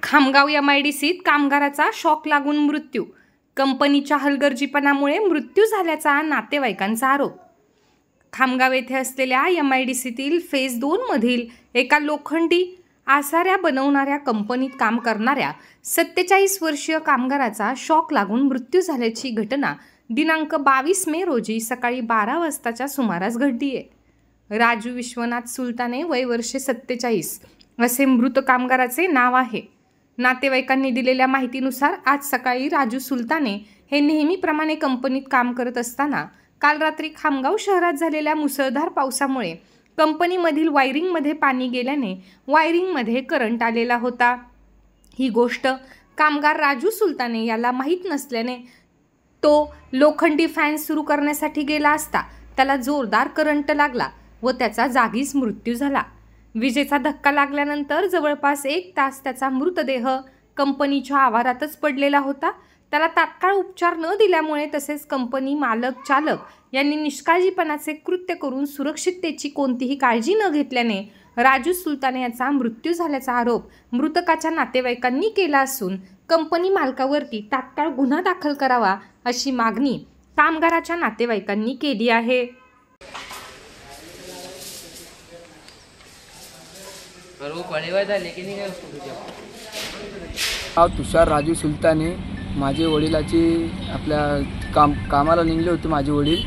खामगाव MIDCत कामगाराचा शॉक लागून मृत्यू। कंपनीच्या हलगर्जीपणामुळे मृत्यू झाल्याचा नातेवाईकांचा आरोप। खामगाव येथे असलेल्या MIDCतील फेज 2 मधील एका लोखंडी आसाऱ्या बनवणाऱ्या कंपनीत काम करणाऱ्या 47 वर्षीय कामगाराचा शॉक लागून मृत्यू झाल्याची घटना दिनांक 22 मे रोजी सकाळी 12 वाजताच्या सुमारास घडली आहे। राजू विश्वनाथ सुलताने, वय वर्षे 47 असे मृत कामगाराचे नाव आहे। नातेवाईकांनी दिलेल्या माहितीनुसार आज सकाळी राजू सुलताने हे नेहमीप्रमाणे कंपनीत काम करत असताना काल रात्री खामगाव शहरात झालेल्या मुसळधार पावसामुळे कंपनीमधील वायरिंगमध्ये पाणी गेल्याने वायरिंगमध्ये करंट आलेला होता। ही गोष्ट कामगार राजू सुलताने याला माहीत नसल्याने तो लोखंडी फॅन सुरू करण्यासाठी गेला असता त्याला जोरदार करंट लागला व त्याचा जागीच मृत्यू झाला। विजेचा धक्का लागल्यानंतर जवळपास 1 तास त्याचा मृतदेह कंपनीच्या आवारातच पडलेला होता। त्याला तात्काळ उपचार न दिल्यामुळे तसेच कंपनी मालक चालक यांनी निष्काळजीपणाचे कृत्य करून सुरक्षिततेची कोणतीही काळजी न घेतल्याने राजू सुलताने याचा मृत्यू झाल्याचा आरोप मृतकाच्या नातेवाईकांनी केला असून कंपनी मालकावरती तात्काळ गुन्हा दाखल करावा अशी मागणी कामगाराच्या नातेवाईकांनी केली आहे। तुषार राजू सुलताने, माझे वडिलाची आपल्या कामाला निघले होते। माझे वडील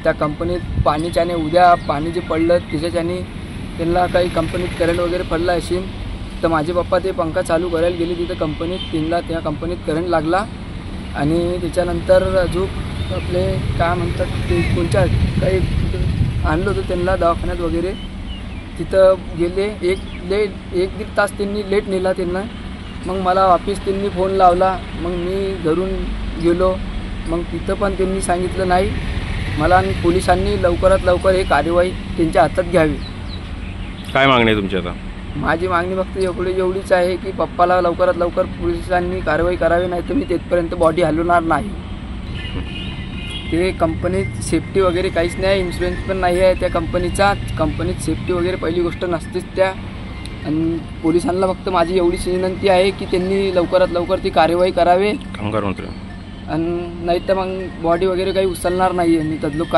त्या कंपनीत पाणीच्याने उद्या पाणी जे पडलं त्याच्याच्याने त्यांना काही कंपनीत करंट वगैरे पडला असेल तर माझे पप्पा ते पंखा चालू करायला गेले तिथं कंपनीत। त्यांना त्या कंपनीत करंट लागला आणि त्याच्यानंतर अजून आपले काय म्हणतात ते कोणत्या काही आणलं होतं त्यांना दवाखान्यात वगैरे तिथं गेले। एक दीड तास त्यांनी लेट नेला त्यांना। मग मला वापिस त्यांनी फोन लावला, मग मी घरून गेलो। मग तिथं पण त्यांनी सांगितलं नाही मला आणि पोलिसांनी लवकरात लवकर हे कार्यवाही त्यांच्या हातात घ्यावी। काय मागणी आहे तुमची आता? माझी मागणी फक्त एवढीच आहे की पप्पाला लवकरात लवकर पोलिसांनी कारवाई करावी, नाही तर मी तिथपर्यंत बॉडी हलवणार नाही। ते कंपनीत सेफ्टी वगैरे काहीच नाही, इन्शुरन्स पण नाही आहे त्या कंपनीचा। कंपनीत सेफ्टी वगैरे पहिली गोष्ट नसतेच त्या। आणि पोलिसांना फक्त माझी एवढीच विनंती आहे की त्यांनी लवकरात लवकर ती कार्यवाही करावे कामगार मंत्री, आणि नाही तर मग बॉडी वगैरे काही उचलणार नाही आहे मी तदलूक